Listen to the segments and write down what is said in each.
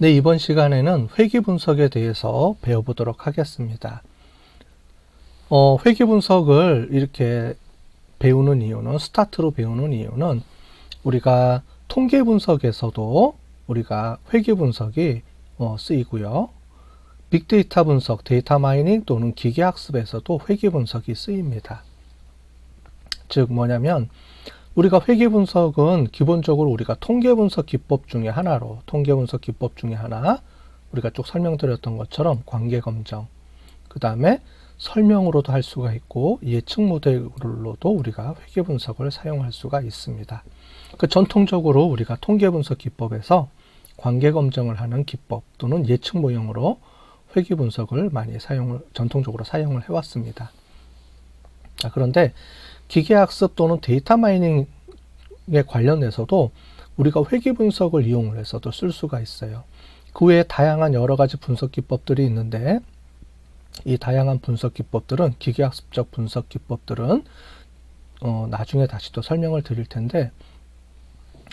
네, 이번 시간에는 회귀 분석에 대해서 배워보도록 하겠습니다. 회귀 분석을 이렇게 배우는 이유는, 스타트로 배우는 이유는 우리가 통계 분석에서도 우리가 회귀 분석이 쓰이고요. 빅데이터 분석, 데이터 마이닝 또는 기계학습에서도 회귀 분석이 쓰입니다. 즉 뭐냐면 우리가 회귀 분석은 기본적으로 우리가 통계 분석 기법 중에 하나로, 통계 분석 기법 중에 하나, 우리가 쭉 설명드렸던 것처럼 관계 검정, 그 다음에 설명으로도 할 수가 있고 예측 모델로도 우리가 회귀 분석을 사용할 수가 있습니다. 전통적으로 우리가 통계 분석 기법에서 관계 검정을 하는 기법 또는 예측 모형으로 회귀 분석을 많이 전통적으로 사용을 해왔습니다. 자, 그런데 기계학습 또는 데이터 마이닝에 관련해서도 우리가 회귀 분석을 이용을 해서도 쓸 수가 있어요. 그 외에 다양한 여러 가지 분석 기법들이 있는데 이 다양한 분석 기법들은, 기계학습적 분석 기법들은 나중에 다시 또 설명을 드릴 텐데,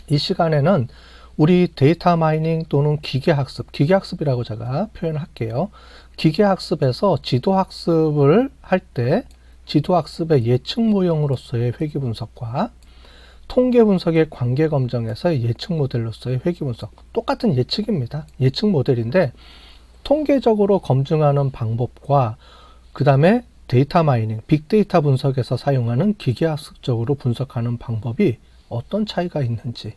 이 시간에는 우리 데이터 마이닝 또는 기계학습이라고 제가 표현할게요. 기계학습에서 지도학습을 할 때 지도학습의 예측 모형으로서의 회귀 분석과 통계 분석의 관계 검정에서의 예측 모델로서의 회귀 분석, 똑같은 예측입니다. 예측 모델인데 통계적으로 검증하는 방법과 그 다음에 데이터 마이닝, 빅데이터 분석에서 사용하는 기계학습적으로 분석하는 방법이 어떤 차이가 있는지,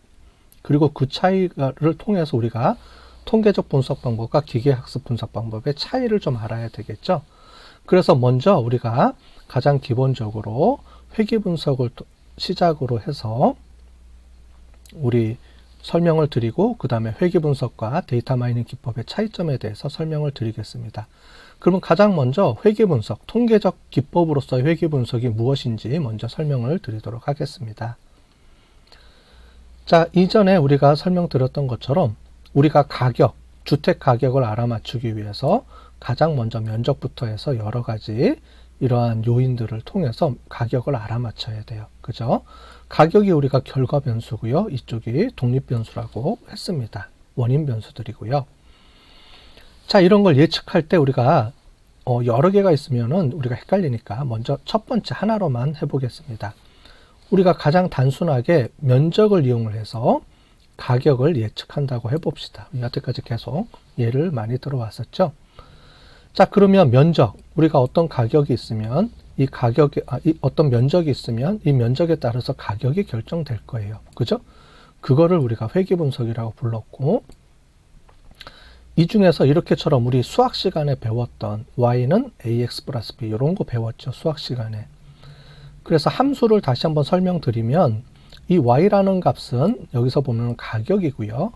그리고 그 차이를 통해서 우리가 통계적 분석 방법과 기계학습 분석 방법의 차이를 좀 알아야 되겠죠. 그래서 먼저 우리가 가장 기본적으로 회귀 분석을 시작으로 해서 우리 설명을 드리고 그 다음에 회귀 분석과 데이터 마이닝 기법의 차이점에 대해서 설명을 드리겠습니다. 그러면 가장 먼저 회귀 분석, 통계적 기법으로서의 회귀 분석이 무엇인지 먼저 설명을 드리도록 하겠습니다. 자, 이전에 우리가 설명드렸던 것처럼 우리가 주택 가격을 알아맞추기 위해서 가장 먼저 면적부터 해서 여러 가지 이러한 요인들을 통해서 가격을 알아맞혀야 돼요. 그죠? 가격이 우리가 결과 변수고요. 이쪽이 독립 변수라고 했습니다. 원인 변수들이고요. 자, 이런 걸 예측할 때 우리가 여러 개가 있으면은 우리가 헷갈리니까 먼저 첫 번째 하나로만 해보겠습니다. 우리가 가장 단순하게 면적을 이용을 해서 가격을 예측한다고 해봅시다. 여태까지 계속 예를 많이 들어왔었죠. 자, 그러면 면적, 우리가 어떤 가격이 있으면 어떤 면적이 있으면 이 면적에 따라서 가격이 결정될 거예요. 그죠? 그거를 우리가 회귀 분석이라고 불렀고, 이 중에서 이렇게처럼 우리 수학 시간에 배웠던 y는 ax 플러스 b 이런 거 배웠죠. 수학 시간에. 그래서 함수를 다시 한번 설명드리면 이 y라는 값은 여기서 보면 가격이고요.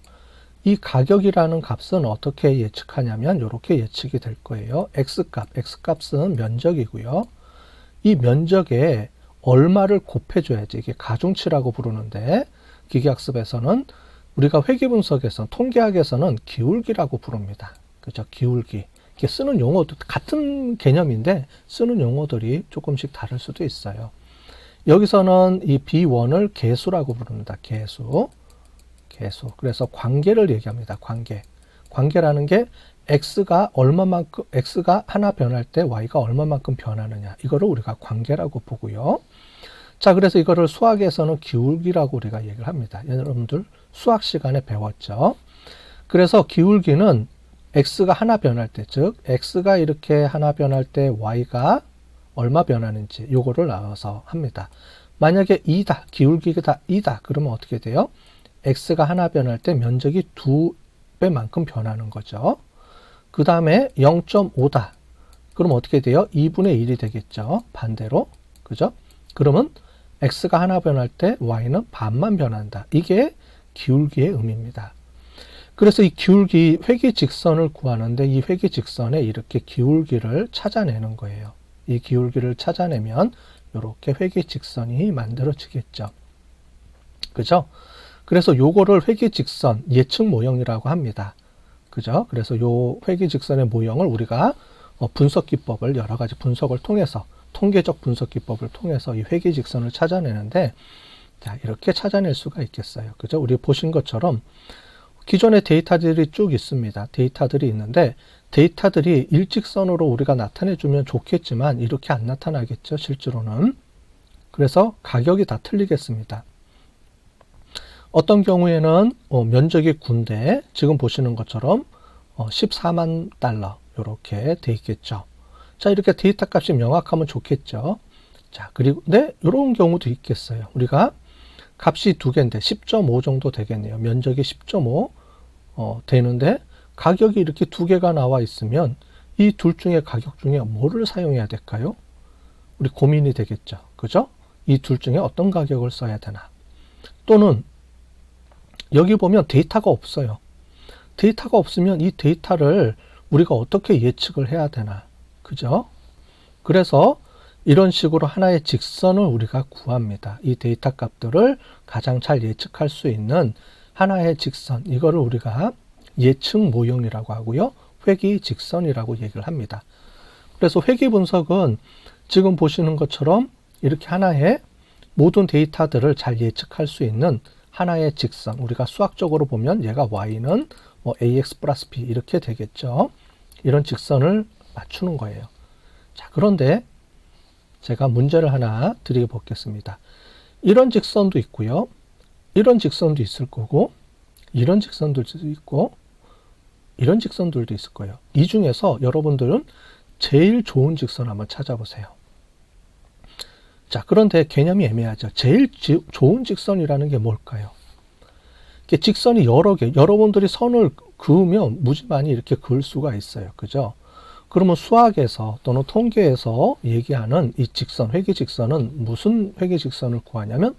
이 가격이라는 값은 어떻게 예측하냐면 이렇게 예측이 될 거예요. x값은 면적이고요. 이 면적에 얼마를 곱해줘야지, 이게 가중치라고 부르는데 기계학습에서는, 우리가 회귀 분석에서는, 통계학에서는 기울기라고 부릅니다. 그죠? 기울기. 이게 쓰는 용어도 같은 개념인데 쓰는 용어들이 조금씩 다를 수도 있어요. 여기서는 이 B1을 계수라고 부릅니다. 계수. 그래서 관계를 얘기합니다. 관계라는 게 x가 하나 변할 때 y가 얼마만큼 변하느냐. 이거를 우리가 관계라고 보고요. 자, 그래서 이거를 수학에서는 기울기라고 우리가 얘기를 합니다. 여러분들 수학 시간에 배웠죠. 그래서 기울기는 x가 하나 변할 때, 즉 x가 이렇게 하나 변할 때 y가 얼마 변하는지 요거를 나와서 합니다. 만약에 2다, 기울기가 2다, 그러면 어떻게 돼요? x가 하나 변할 때 면적이 2배만큼 변하는 거죠. 그 다음에 0.5다. 그럼 어떻게 돼요? 2분의 1이 되겠죠. 반대로. 그죠? 그러면 x가 하나 변할 때 y는 반만 변한다. 이게 기울기의 의미입니다. 그래서 이 기울기, 회귀 직선을 구하는데 이 회귀 직선에 이렇게 기울기를 찾아내는 거예요. 이 기울기를 찾아내면 이렇게 회귀 직선이 만들어지겠죠. 그죠? 그래서 요거를 회귀 직선 예측 모형이라고 합니다. 그죠? 그래서 요 회귀 직선의 모형을 우리가 분석 기법을, 여러 가지 분석을 통해서, 통계적 분석 기법을 통해서 이 회귀 직선을 찾아내는데, 자, 이렇게 찾아낼 수가 있겠어요. 그죠? 우리 보신 것처럼 기존의 데이터들이 쭉 있습니다. 데이터들이 있는데 데이터들이 일직선으로 우리가 나타내주면 좋겠지만 이렇게 안 나타나겠죠, 실제로는. 그래서 가격이 다 틀리겠습니다. 어떤 경우에는 면적이 군데 지금 보시는 것처럼 14만 달러 이렇게 돼 있겠죠. 자, 이렇게 데이터 값이 명확하면 좋겠죠. 자, 그리고 이런 경우도 있겠어요. 우리가 값이 두 개인데 10.5 정도 되겠네요. 면적이 10.5 되는데 가격이 이렇게 두 개가 나와 있으면 이 둘 중에 가격 중에 뭐를 사용해야 될까요? 우리 고민이 되겠죠. 그죠? 이 둘 중에 어떤 가격을 써야 되나? 또는 여기 보면 데이터가 없어요. 데이터가 없으면 이 데이터를 우리가 어떻게 예측을 해야 되나? 그죠? 그래서 이런 식으로 하나의 직선을 우리가 구합니다. 이 데이터 값들을 가장 잘 예측할 수 있는 하나의 직선, 이거를 우리가 예측 모형이라고 하고요. 회귀 직선이라고 얘기를 합니다. 그래서 회귀 분석은 지금 보시는 것처럼 이렇게 하나의 모든 데이터들을 잘 예측할 수 있는 하나의 직선, 우리가 수학적으로 보면 얘가 y는 ax 플러스 b 이렇게 되겠죠. 이런 직선을 맞추는 거예요. 자, 그런데 제가 문제를 하나 드려보겠습니다. 이런 직선도 있고요. 이런 직선도 있을 거고, 이런 직선들도 있고, 이런 직선들도 있을 거예요. 이 중에서 여러분들은 제일 좋은 직선 한번 찾아보세요. 자, 그런데 개념이 애매하죠. 제일 좋은 직선이라는 게 뭘까요? 직선이 여러 개, 여러분들이 선을 그으면 무지 많이 이렇게 그을 수가 있어요. 그죠? 그러면 수학에서 또는 통계에서 얘기하는 이 직선, 회귀직선은 무슨 회귀직선을 구하냐면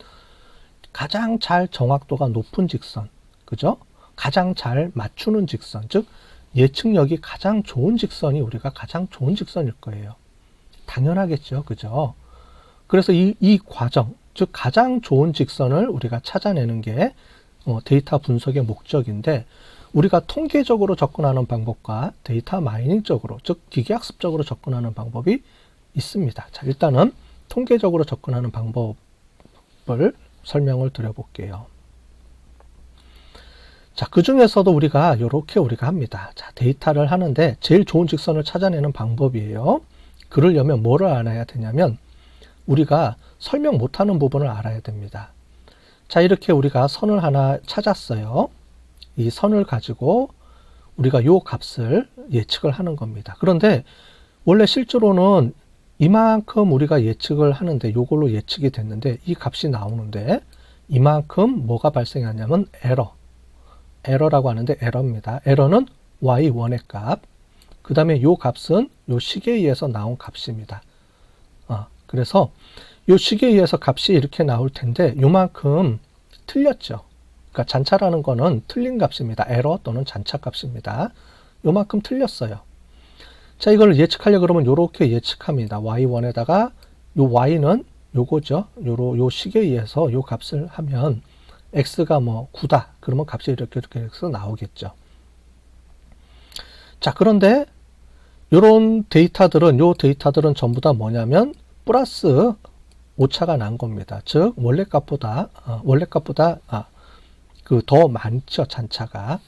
가장 잘 정확도가 높은 직선, 그죠? 가장 잘 맞추는 직선, 즉 예측력이 가장 좋은 직선이 우리가 가장 좋은 직선일 거예요. 당연하겠죠, 그죠? 그래서 이 과정, 즉 가장 좋은 직선을 우리가 찾아내는 게 데이터 분석의 목적인데, 우리가 통계적으로 접근하는 방법과 데이터 마이닝적으로, 즉 기계학습적으로 접근하는 방법이 있습니다. 자, 일단은 통계적으로 접근하는 방법을 설명을 드려볼게요. 자, 그 중에서도 우리가 이렇게 우리가 합니다. 자, 데이터를 하는데 제일 좋은 직선을 찾아내는 방법이에요. 그러려면 뭐를 알아야 되냐면 우리가 설명 못하는 부분을 알아야 됩니다. 자, 이렇게 우리가 선을 하나 찾았어요. 이 선을 가지고 우리가 요 값을 예측을 하는 겁니다. 그런데 원래 실제로는 이만큼 우리가 예측을 하는데, 요걸로 예측이 됐는데 이 값이 나오는데 이만큼 뭐가 발생하냐면 에러라고 하는데 에러입니다. 에러는 y1의 값, 그 다음에 요 값은 요 식에 의해서 나온 값입니다. 그래서 요 식에 의해서 값이 이렇게 나올 텐데 요만큼 틀렸죠. 그러니까 잔차라는 거는 틀린 값입니다. 에러 또는 잔차 값입니다. 요만큼 틀렸어요. 자, 이걸 예측하려고 그러면 요렇게 예측합니다. y1에다가 요 y는 요거죠. 요 식에 의해서 요 값을 하면 x가 9다. 그러면 값이 이렇게 해서 나오겠죠. 자, 그런데 요런 데이터들은, 요 데이터들은 전부 다 뭐냐면 플러스 오차가 난 겁니다. 즉 원래 값보다 더 많죠, 잔차가.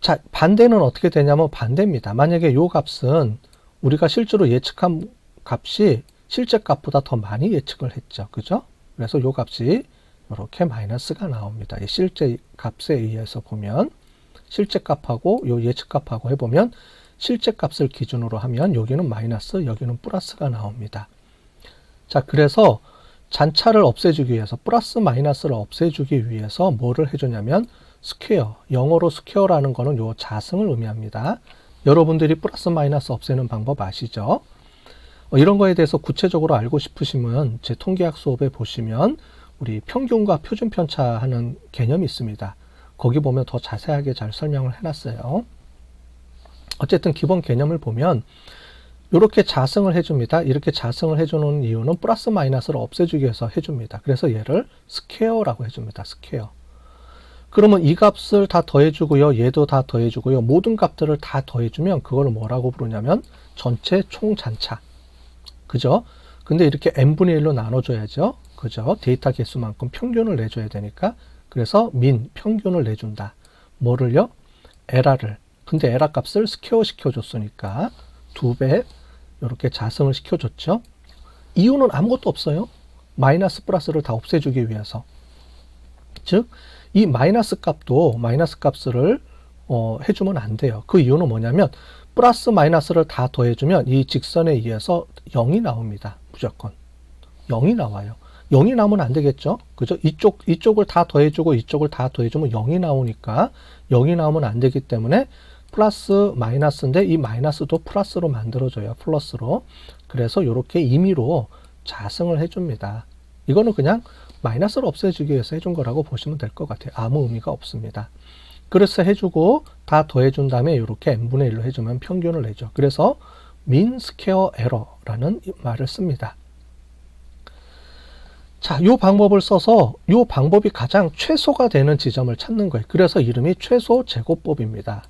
자, 반대는 어떻게 되냐면 반대입니다. 만약에 요 값은 우리가 실제로 예측한 값이 실제 값보다 더 많이 예측을 했죠. 그죠? 그래서 요 값이 이렇게 마이너스가 나옵니다. 이 실제 값에 의해서 보면 실제 값하고 요 예측 값하고 해보면 실제 값을 기준으로 하면 여기는 마이너스, 여기는 플러스가 나옵니다. 자, 그래서 잔차를 없애주기 위해서, 플러스 마이너스를 없애주기 위해서 뭐를 해주냐면 스퀘어, 영어로 스퀘어라는 거는 요 자승을 의미합니다. 여러분들이 플러스 마이너스 없애는 방법 아시죠? 이런 거에 대해서 구체적으로 알고 싶으시면 제 통계학 수업에 보시면 우리 평균과 표준 편차 하는 개념이 있습니다. 거기 보면 더 자세하게 잘 설명을 해놨어요. 어쨌든 기본 개념을 보면 이렇게 자승을 해줍니다. 이렇게 자승을 해주는 이유는 플러스 마이너스를 없애주기 위해서 해줍니다. 그래서 얘를 스퀘어라고 해줍니다. 스퀘어. 그러면 이 값을 다 더해주고요. 얘도 다 더해주고요. 모든 값들을 다 더해주면 그걸 뭐라고 부르냐면 전체 총잔차. 그죠? 근데 이렇게 n분의 1로 나눠줘야죠. 그죠? 데이터 개수만큼 평균을 내줘야 되니까. 그래서 평균을 내준다. 뭐를요? 에라를. 근데 에라 값을 스퀘어 시켜줬으니까 2배 이렇게 자승을 시켜줬죠. 이유는 아무것도 없어요. 마이너스 플러스를 다 없애주기 위해서. 즉, 이 마이너스 값을 해주면 안 돼요. 그 이유는 뭐냐면 플러스 마이너스를 다 더해주면 이 직선에 의해서 0이 나옵니다. 무조건 0이 나와요. 0이 나오면 안 되겠죠. 그죠? 이쪽을 다 더해주고 이쪽을 다 더해주면 0이 나오니까 0이 나오면 안 되기 때문에 플러스 마이너스인데 이 마이너스도 플러스로 만들어줘요. 플러스로. 그래서 이렇게 임의로 자승을 해줍니다. 이거는 그냥 마이너스를 없애주기 위해서 해준 거라고 보시면 될 것 같아요. 아무 의미가 없습니다. 그래서 해주고 다 더해준 다음에 이렇게 n분의 1로 해주면 평균을 내죠. 그래서 mean square error라는 말을 씁니다. 자, 이 방법을 써서 이 방법이 가장 최소가 되는 지점을 찾는 거예요. 그래서 이름이 최소 제곱법입니다.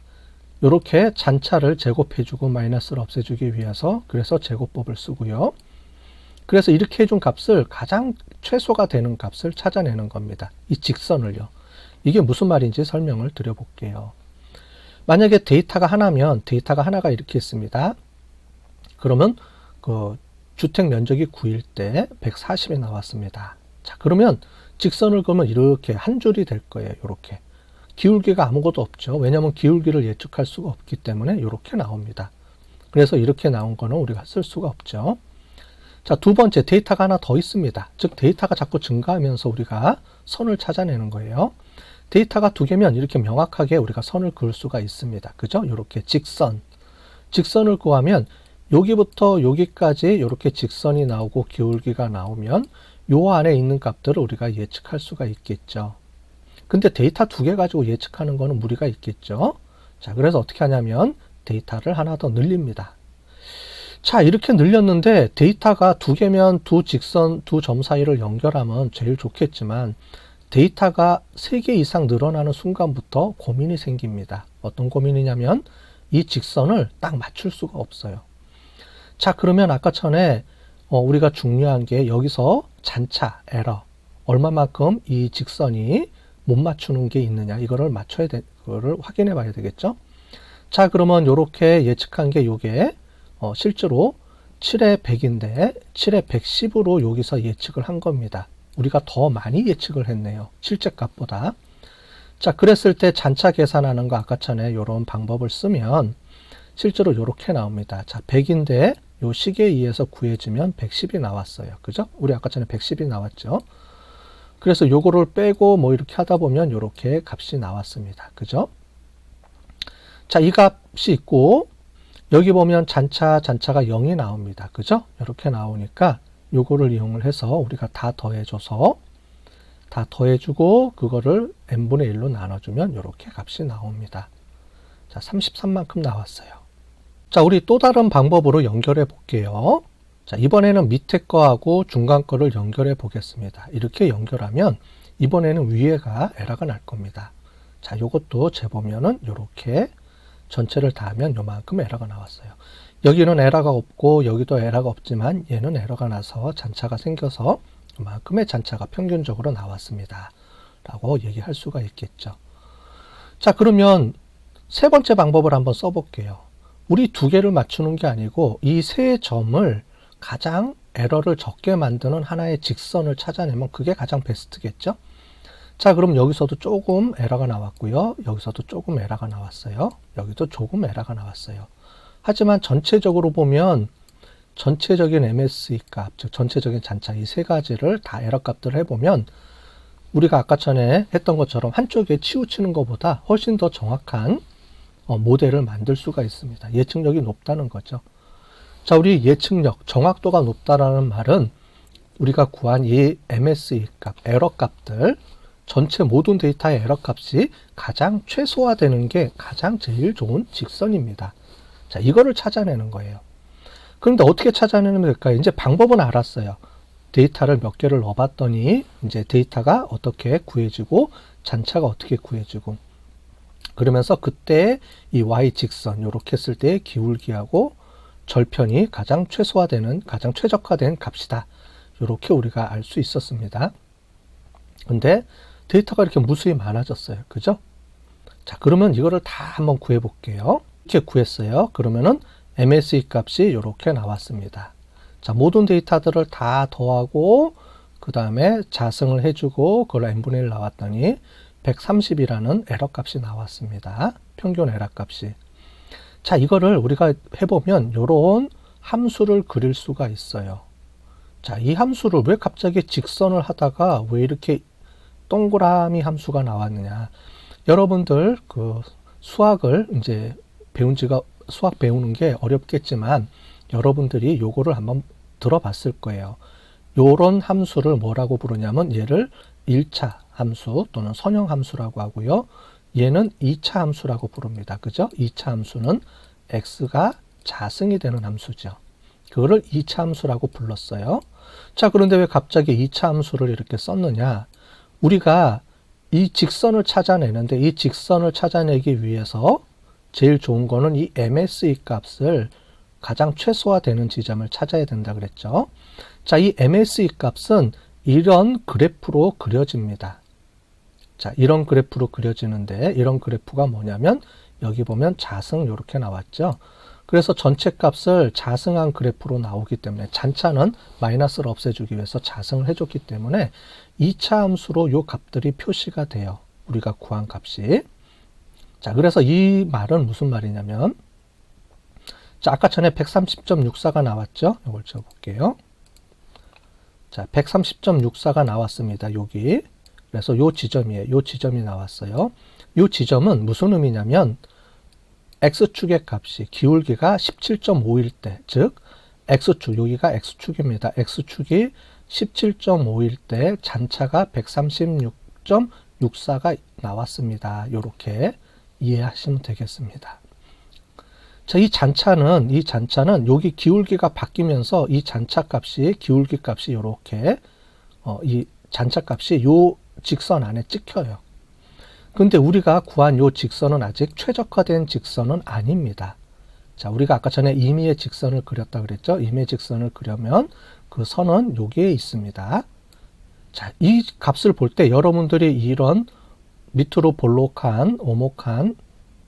이렇게 잔차를 제곱해주고 마이너스를 없애주기 위해서 그래서 제곱법을 쓰고요. 그래서 이렇게 해준 값을 가장 최소가 되는 값을 찾아내는 겁니다. 이 직선을요. 이게 무슨 말인지 설명을 드려볼게요. 만약에 데이터가 하나가 이렇게 있습니다. 그러면 그 주택 면적이 9일 때 140이 나왔습니다. 자, 그러면 직선을 그으면 이렇게 한 줄이 될 거예요. 이렇게. 기울기가 아무것도 없죠. 왜냐하면 기울기를 예측할 수가 없기 때문에 이렇게 나옵니다. 그래서 이렇게 나온 거는 우리가 쓸 수가 없죠. 자, 두 번째 데이터가 하나 더 있습니다. 즉 데이터가 자꾸 증가하면서 우리가 선을 찾아내는 거예요. 데이터가 두 개면 이렇게 명확하게 우리가 선을 그을 수가 있습니다. 그죠? 이렇게 직선을 구하면 여기부터 여기까지 이렇게 직선이 나오고 기울기가 나오면 요 안에 있는 값들을 우리가 예측할 수가 있겠죠. 근데 데이터 두 개 가지고 예측하는 거는 무리가 있겠죠. 자, 그래서 어떻게 하냐면 데이터를 하나 더 늘립니다. 자, 이렇게 늘렸는데 데이터가 두 개면 두 직선, 두 점 사이를 연결하면 제일 좋겠지만 데이터가 3개 이상 늘어나는 순간부터 고민이 생깁니다. 어떤 고민이냐면 이 직선을 딱 맞출 수가 없어요. 자, 그러면 아까 전에 우리가 중요한 게 여기서 잔차, 에러, 얼마만큼 이 직선이 못 맞추는 게 있느냐, 이거를 그거를 확인해 봐야 되겠죠. 자, 그러면 이렇게 예측한 게 요게 실제로 7에 100인데 7에 110으로 여기서 예측을 한 겁니다. 우리가 더 많이 예측을 했네요. 실제 값보다. 자, 그랬을 때 잔차 계산하는 거 아까 전에 이런 방법을 쓰면 실제로 이렇게 나옵니다. 자, 100인데 요 식에 의해서 구해지면 110이 나왔어요. 그죠? 우리 아까 전에 110이 나왔죠. 그래서 요거를 빼고 뭐 이렇게 하다 보면 이렇게 값이 나왔습니다. 그죠? 자, 이 값이 있고 여기 보면 잔차가 0이 나옵니다. 그죠? 이렇게 나오니까 요거를 이용을 해서 우리가 다 더해줘서 다 더해주고 그거를 n분의 1로 나눠주면 이렇게 값이 나옵니다. 자, 33만큼 나왔어요. 자, 우리 또 다른 방법으로 연결해 볼게요. 자, 이번에는 밑에 거하고 중간 거를 연결해 보겠습니다. 이렇게 연결하면 이번에는 위에가 에러가 날 겁니다. 자, 요것도 재보면은 요렇게 전체를 다 하면 요만큼 에러가 나왔어요. 여기는 에러가 없고 여기도 에러가 없지만 얘는 에러가 나서 잔차가 생겨서 요만큼의 잔차가 평균적으로 나왔습니다. 라고 얘기할 수가 있겠죠. 자, 그러면 세 번째 방법을 한번 써볼게요. 우리 두 개를 맞추는 게 아니고 이 세 점을 가장 에러를 적게 만드는 하나의 직선을 찾아내면 그게 가장 베스트겠죠. 자, 그럼 여기서도 조금 에러가 나왔고요. 여기서도 조금 에러가 나왔어요. 여기도 조금 에러가 나왔어요. 하지만 전체적으로 보면 전체적인 MSE 값, 즉 전체적인 잔차 이 세 가지를 다 에러 값들을 해보면 우리가 아까 전에 했던 것처럼 한쪽에 치우치는 것보다 훨씬 더 정확한 모델을 만들 수가 있습니다. 예측력이 높다는 거죠. 자, 우리 예측력, 정확도가 높다라는 말은 우리가 구한 이 MSE 값, 에러 값들, 전체 모든 데이터의 에러 값이 가장 최소화되는 게 가장 제일 좋은 직선입니다. 자, 이거를 찾아내는 거예요. 그런데 어떻게 찾아내면 될까요? 이제 방법은 알았어요. 데이터를 몇 개를 넣어봤더니 이제 데이터가 어떻게 구해지고 잔차가 어떻게 구해지고 그러면서 그때 이 Y 직선 이렇게 했을 때 기울기하고 절편이 가장 최소화되는 가장 최적화된 값이다. 이렇게 우리가 알 수 있었습니다. 근데 데이터가 이렇게 무수히 많아졌어요. 그죠? 자, 그러면 이거를 다 한번 구해 볼게요. 이렇게 구했어요. 그러면은 MSE 값이 이렇게 나왔습니다. 자, 모든 데이터들을 다 더하고 그 다음에 자승을 해주고 그걸 n분의 1 나왔더니 130이라는 에러 값이 나왔습니다. 평균 에러 값이. 자, 이거를 우리가 해보면 이런 함수를 그릴 수가 있어요. 자, 이 함수를 왜 갑자기 직선을 하다가 왜 이렇게 동그라미 함수가 나왔느냐. 여러분들 그 수학을 이제 수학 배우는 게 어렵겠지만 여러분들이 요거를 한번 들어봤을 거예요. 요런 함수를 뭐라고 부르냐면 얘를 1차 함수 또는 선형 함수라고 하고요. 얘는 2차 함수라고 부릅니다. 그죠? 2차 함수는 x가 자승이 되는 함수죠. 그거를 2차 함수라고 불렀어요. 자, 그런데 왜 갑자기 2차 함수를 이렇게 썼느냐? 우리가 이 직선을 찾아내는데 이 직선을 찾아내기 위해서 제일 좋은 거는 이 MSE 값을 가장 최소화되는 지점을 찾아야 된다 그랬죠. 자, 이 MSE 값은 이런 그래프로 그려집니다. 자, 이런 그래프로 그려지는데 이런 그래프가 뭐냐면 여기 보면 자승 이렇게 나왔죠. 그래서 전체 값을 자승한 그래프로 나오기 때문에 잔차는 마이너스를 없애주기 위해서 자승을 해줬기 때문에 2차 함수로 요 값들이 표시가 돼요. 우리가 구한 값이. 자, 그래서 이 말은 무슨 말이냐면 자, 아까 전에 130.64가 나왔죠. 이걸 적어볼게요. 자, 130.64가 나왔습니다. 여기. 그래서 요 지점이에요. 요 지점이 나왔어요. 요 지점은 무슨 의미냐면 X축의 값이 기울기가 17.5일 때, 즉 X축, 여기가 X축입니다. X축이 17.5일 때 잔차가 136.64가 나왔습니다. 이렇게 이해하시면 되겠습니다. 자, 이 잔차는 여기 기울기가 바뀌면서 이 잔차 값이, 기울기 값이 이렇게, 이 잔차 값이 요 직선 안에 찍혀요. 근데 우리가 구한 요 직선은 아직 최적화된 직선은 아닙니다. 자, 우리가 아까 전에 임의의 직선을 그렸다 그랬죠? 임의의 직선을 그려면 그 선은 여기에 있습니다. 자, 이 값을 볼 때 여러분들이 이런 밑으로 볼록한, 오목한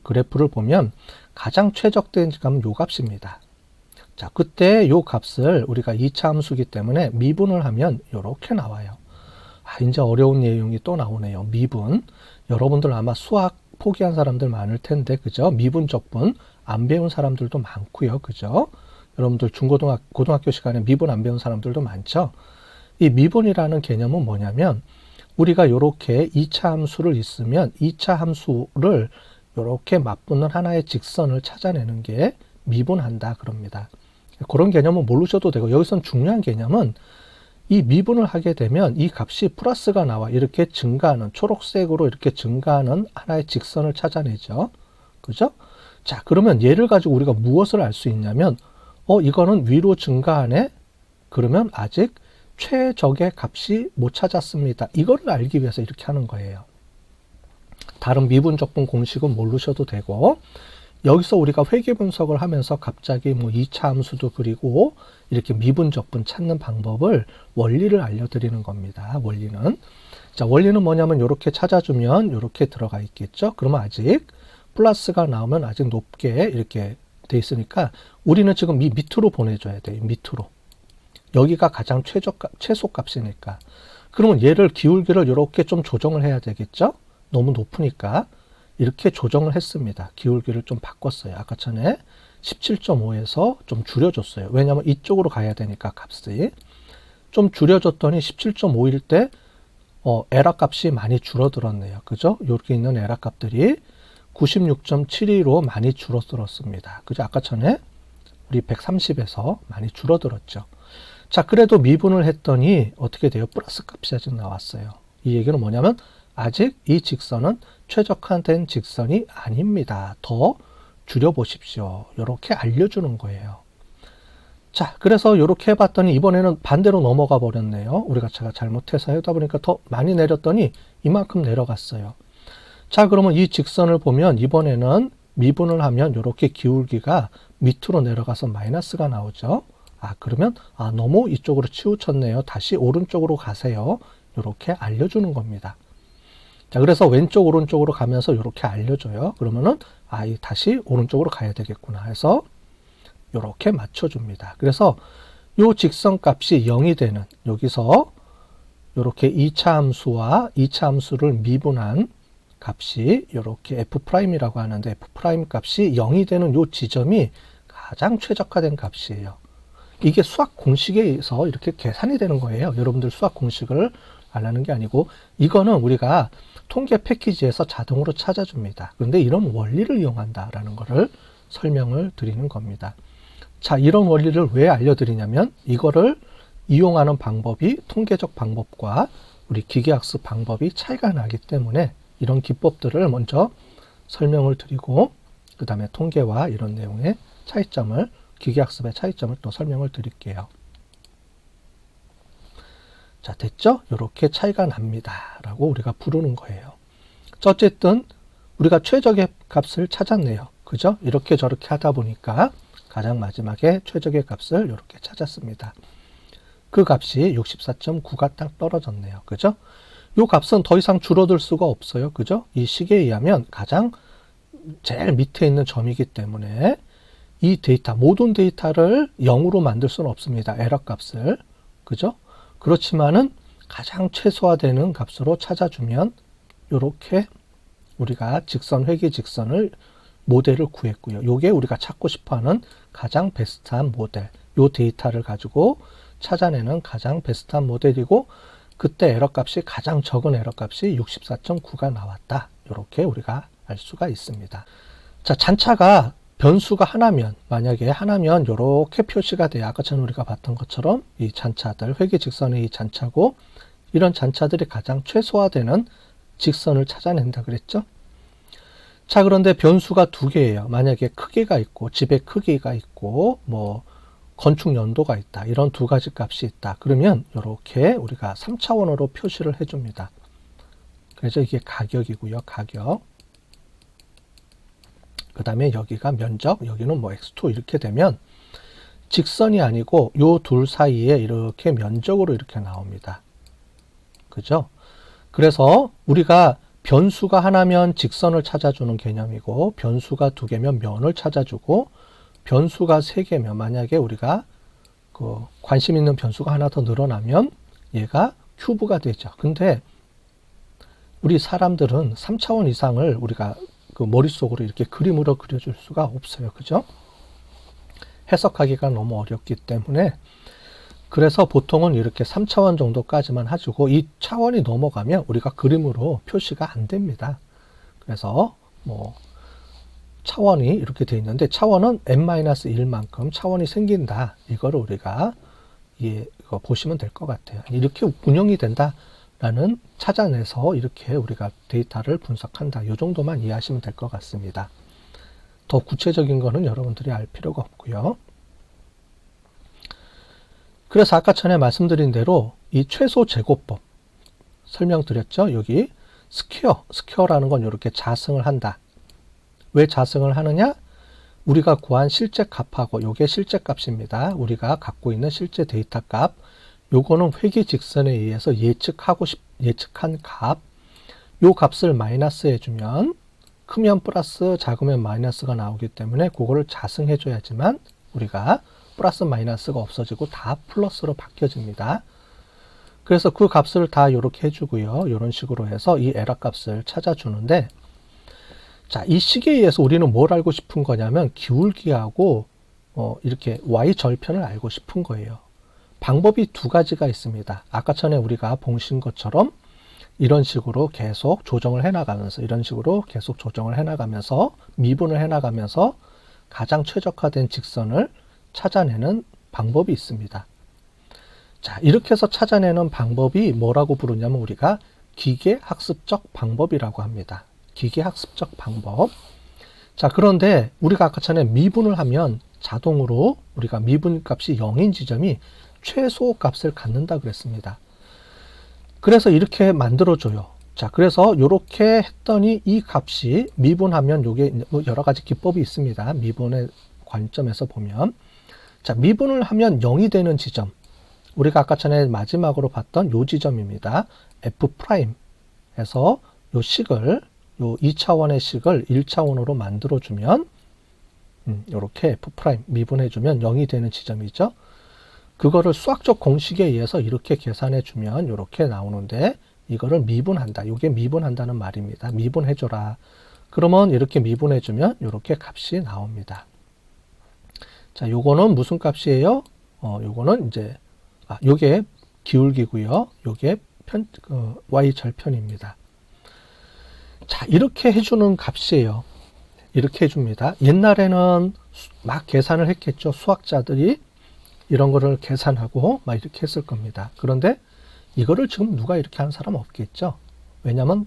그래프를 보면 가장 최적된 값은 요 값입니다. 자, 그때 요 값을 우리가 2차 함수기 때문에 미분을 하면 이렇게 나와요. 아, 이제 어려운 내용이 또 나오네요. 미분. 여러분들 아마 수학 포기한 사람들 많을 텐데, 그죠? 미분, 적분 안 배운 사람들도 많고요. 그죠? 여러분들 고등학교 시간에 미분 안 배운 사람들도 많죠? 이 미분이라는 개념은 뭐냐면 우리가 이렇게 2차 함수를 있으면 2차 함수를 이렇게 맞붙는 하나의 직선을 찾아내는 게 미분한다 그럽니다. 그런 개념은 모르셔도 되고 여기선 중요한 개념은 이 미분을 하게 되면 이 값이 플러스가 나와 이렇게 증가하는 초록색으로 이렇게 증가하는 하나의 직선을 찾아내죠. 그죠? 자, 그러면 얘를 가지고 우리가 무엇을 알 수 있냐면 이거는 위로 증가하네? 그러면 아직 최적의 값이 못 찾았습니다. 이거를 알기 위해서 이렇게 하는 거예요. 다른 미분, 적분 공식은 모르셔도 되고 여기서 우리가 회계 분석을 하면서 갑자기 뭐 2차 함수도 그리고 이렇게 미분, 적분 찾는 방법을 원리를 알려드리는 겁니다. 원리는. 자, 원리는 뭐냐면 이렇게 찾아주면 이렇게 들어가 있겠죠. 그러면 아직 플러스가 나오면 아직 높게 이렇게 돼 있으니까 우리는 지금 이 밑으로 보내줘야 돼요. 밑으로. 여기가 가장 최소값이니까. 그러면 얘를 기울기를 이렇게 좀 조정을 해야 되겠죠. 너무 높으니까. 이렇게 조정을 했습니다. 기울기를 좀 바꿨어요. 아까 전에 17.5에서 좀 줄여줬어요. 왜냐하면 이쪽으로 가야 되니까 값이. 좀 줄여줬더니 17.5일 때 에러 값이 많이 줄어들었네요. 그죠? 여기 있는 에러 값들이 96.72로 많이 줄어들었습니다. 그죠? 아까 전에 우리 130에서 많이 줄어들었죠. 자, 그래도 미분을 했더니 어떻게 돼요? 플러스 값이 아직 나왔어요. 이 얘기는 뭐냐면 아직 이 직선은 최적화된 직선이 아닙니다. 더 줄여보십시오. 이렇게 알려주는 거예요. 자, 그래서 이렇게 해봤더니 이번에는 반대로 넘어가 버렸네요. 우리가 제가 잘못해서 하다 보니까 더 많이 내렸더니 이만큼 내려갔어요. 자, 그러면 이 직선을 보면 이번에는 미분을 하면 이렇게 기울기가 밑으로 내려가서 마이너스가 나오죠. 아, 그러면 너무 이쪽으로 치우쳤네요. 다시 오른쪽으로 가세요. 이렇게 알려주는 겁니다. 자, 그래서 왼쪽 오른쪽으로 가면서 이렇게 알려줘요. 그러면은 다시 오른쪽으로 가야 되겠구나 해서 이렇게 맞춰줍니다. 그래서 요 직선 값이 0이 되는 여기서 이렇게 2차 함수와 2차 함수를 미분한 값이 이렇게 f'이라고 하는데 f' 값이 0이 되는 요 지점이 가장 최적화된 값이에요. 이게 수학 공식에 의해서 이렇게 계산이 되는 거예요. 여러분들 수학 공식을 알라는 게 아니고 이거는 우리가 통계 패키지에서 자동으로 찾아줍니다. 그런데 이런 원리를 이용한다라는 것을 설명을 드리는 겁니다. 자, 이런 원리를 왜 알려드리냐면 이거를 이용하는 방법이 통계적 방법과 우리 기계학습 방법이 차이가 나기 때문에 이런 기법들을 먼저 설명을 드리고 그 다음에 통계와 이런 내용의 차이점을 기계학습의 차이점을 또 설명을 드릴게요. 자, 됐죠? 이렇게 차이가 납니다 라고 우리가 부르는 거예요. 어쨌든 우리가 최적의 값을 찾았네요. 그죠? 이렇게 저렇게 하다 보니까 가장 마지막에 최적의 값을 이렇게 찾았습니다. 그 값이 64.9가 딱 떨어졌네요. 그죠? 이 값은 더 이상 줄어들 수가 없어요. 그죠? 이 식에 의하면 가장 제일 밑에 있는 점이기 때문에 이 데이터, 모든 데이터를 0으로 만들 수는 없습니다. 에러 값을. 그죠? 그렇지만은 가장 최소화되는 값으로 찾아주면 이렇게 우리가 직선, 회귀 직선을 모델을 구했고요. 요게 우리가 찾고 싶어하는 가장 베스트한 모델. 요 데이터를 가지고 찾아내는 가장 베스트한 모델이고 그때 에러 값이 가장 적은 에러 값이 64.9가 나왔다. 이렇게 우리가 알 수가 있습니다. 자, 잔차가 변수가 하나면 만약에 하나면 이렇게 표시가 돼요. 아까 전 우리가 봤던 것처럼 이 잔차들 회귀 직선의 이 잔차고 이런 잔차들이 가장 최소화되는 직선을 찾아낸다 그랬죠. 자, 그런데 변수가 두 개예요. 만약에 크기가 있고 집의 크기가 있고 뭐 건축 연도가 있다. 이런 두 가지 값이 있다. 그러면 이렇게 우리가 3차원으로 표시를 해줍니다. 그래서 이게 가격이고요. 가격. 그 다음에 여기가 면적, 여기는 뭐 x2 이렇게 되면 직선이 아니고 요 둘 사이에 이렇게 면적으로 이렇게 나옵니다. 그죠? 그래서 우리가 변수가 하나면 직선을 찾아주는 개념이고 변수가 두 개면 면을 찾아주고 변수가 세 개면 만약에 우리가 그 관심 있는 변수가 하나 더 늘어나면 얘가 큐브가 되죠. 근데 우리 사람들은 3차원 이상을 우리가 그 머릿속으로 이렇게 그림으로 그려줄 수가 없어요. 그죠? 해석하기가 너무 어렵기 때문에 그래서 보통은 이렇게 3차원 정도까지만 해주고 이 차원이 넘어가면 우리가 그림으로 표시가 안 됩니다. 그래서 뭐 차원이 이렇게 돼 있는데 차원은 n-1만큼 차원이 생긴다. 이거를 우리가 이거 보시면 될 것 같아요. 이렇게 운영이 된다라는 찾아내서 이렇게 우리가 데이터를 분석한다. 이 정도만 이해하시면 될 것 같습니다. 더 구체적인 거는 여러분들이 알 필요가 없고요. 그래서 아까 전에 말씀드린 대로 이 최소 제곱법 설명드렸죠. 여기 스퀘어라는 건 이렇게 자승을 한다. 왜 자승을 하느냐? 우리가 구한 실제 값하고 요게 실제 값입니다. 우리가 갖고 있는 실제 데이터 값. 요거는 회귀 직선에 의해서 예측한 값. 요 값을 마이너스 해주면 크면 플러스 작으면 마이너스가 나오기 때문에 그거를 자승해줘야지만 우리가 플러스 마이너스가 없어지고 다 플러스로 바뀌어집니다. 그래서 그 값을 다 이렇게 해주고요. 이런 식으로 해서 이 에러 값을 찾아주는데 자, 이 식에 의해서 우리는 뭘 알고 싶은 거냐면 기울기하고 이렇게 y절편을 알고 싶은 거예요. 방법이 두 가지가 있습니다. 아까 전에 우리가 보신 것처럼 이런 식으로 계속 조정을 해나가면서 이런 식으로 계속 조정을 해나가면서 미분을 해나가면서 가장 최적화된 직선을 찾아내는 방법이 있습니다. 자, 이렇게 해서 찾아내는 방법이 뭐라고 부르냐면 우리가 기계학습적 방법이라고 합니다. 기계학습적 방법. 자, 그런데 우리가 아까 전에 미분을 하면 자동으로 우리가 미분 값이 0인 지점이 최소 값을 갖는다 그랬습니다. 그래서 이렇게 만들어줘요. 자, 그래서 이렇게 했더니 이 값이 미분하면 요게 여러 가지 기법이 있습니다. 미분의 관점에서 보면. 자, 미분을 하면 0이 되는 지점. 우리가 아까 전에 마지막으로 봤던 요 지점입니다. F'에서 요 식을, 요 2차원의 식을 1차원으로 만들어주면, 요렇게 F' 미분해주면 0이 되는 지점이죠. 그거를 수학적 공식에 의해서 이렇게 계산해주면 이렇게 나오는데, 이거를 미분한다. 이게 미분한다는 말입니다. 미분해줘라. 그러면 이렇게 미분해주면 이렇게 값이 나옵니다. 자, 요거는 무슨 값이에요? 요거는 이제, 요게 기울기고요. 요게 y 절편입니다. 자, 이렇게 해주는 값이에요. 이렇게 해줍니다. 옛날에는 막 계산을 했겠죠. 수학자들이 이런 거를 계산하고 막 이렇게 했을 겁니다. 그런데 이거를 지금 누가 이렇게 하는 사람 없겠죠. 왜냐면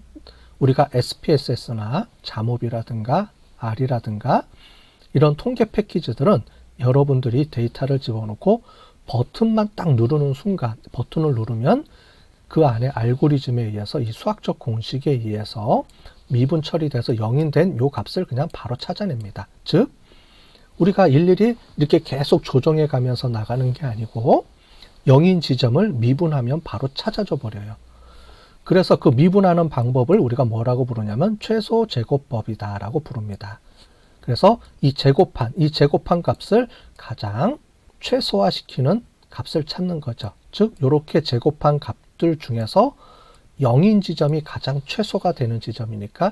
우리가 SPSS나 자모비라든가 R이라든가 이런 통계 패키지들은 여러분들이 데이터를 집어넣고 버튼만 딱 누르는 순간, 버튼을 누르면 그 안에 알고리즘에 의해서 이 수학적 공식에 의해서 미분 처리돼서 0인 된 요 값을 그냥 바로 찾아냅니다. 즉 우리가 일일이 이렇게 계속 조정해 가면서 나가는 게 아니고 0인 지점을 미분하면 바로 찾아줘 버려요. 그래서 그 미분하는 방법을 우리가 뭐라고 부르냐면 최소 제곱법이다 라고 부릅니다. 그래서 이 제곱한 값을 가장 최소화시키는 값을 찾는 거죠. 즉 이렇게 제곱한 값들 중에서 0인 지점이 가장 최소가 되는 지점이니까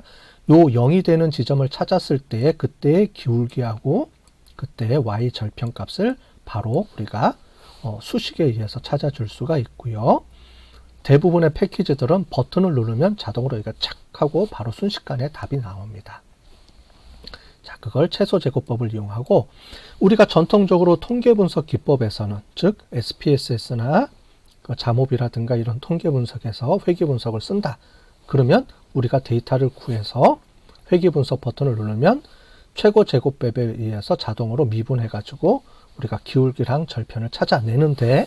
요 0이 되는 지점을 찾았을 때에 그때의 기울기하고 그때의 y 절편 값을 바로 우리가 수식에 의해서 찾아줄 수가 있고요. 대부분의 패키지들은 버튼을 누르면 자동으로 여기가 착 하고 바로 순식간에 답이 나옵니다. 자, 그걸 최소 제곱법을 이용하고 우리가 전통적으로 통계 분석 기법에서는 즉 SPSS나 자모비라든가 이런 통계 분석에서 회귀 분석을 쓴다. 그러면 우리가 데이터를 구해서 회귀 분석 버튼을 누르면 최고 제곱법에 의해서 자동으로 미분해 가지고 우리가 기울기랑 절편을 찾아내는데,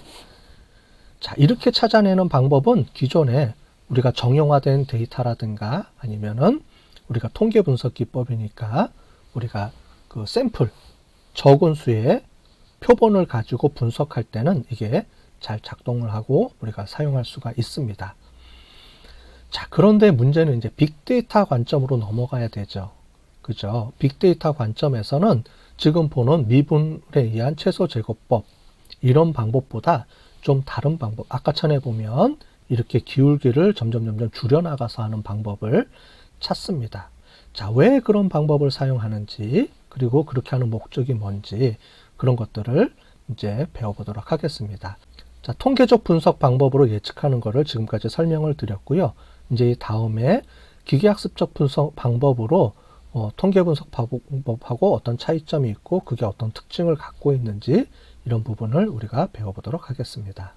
자, 이렇게 찾아내는 방법은 기존에 우리가 정형화된 데이터라든가 아니면은 우리가 통계 분석 기법이니까 우리가 그 샘플 적은 수의 표본을 가지고 분석할 때는 이게 잘 작동을 하고 우리가 사용할 수가 있습니다. 자, 그런데 문제는 이제 빅데이터 관점으로 넘어가야 되죠. 그죠? 빅데이터 관점에서는 지금 보는 미분에 의한 최소 제곱법 이런 방법보다 좀 다른 방법, 아까 전에 보면 이렇게 기울기를 점점 줄여나가서 하는 방법을 찾습니다. 자, 왜 그런 방법을 사용하는지, 그리고 그렇게 하는 목적이 뭔지 그런 것들을 이제 배워보도록 하겠습니다. 자, 통계적 분석 방법으로 예측하는 것을 지금까지 설명을 드렸고요. 이제 다음에 기계학습적 분석 방법으로 통계 분석 방법하고 어떤 차이점이 있고 그게 어떤 특징을 갖고 있는지 이런 부분을 우리가 배워보도록 하겠습니다.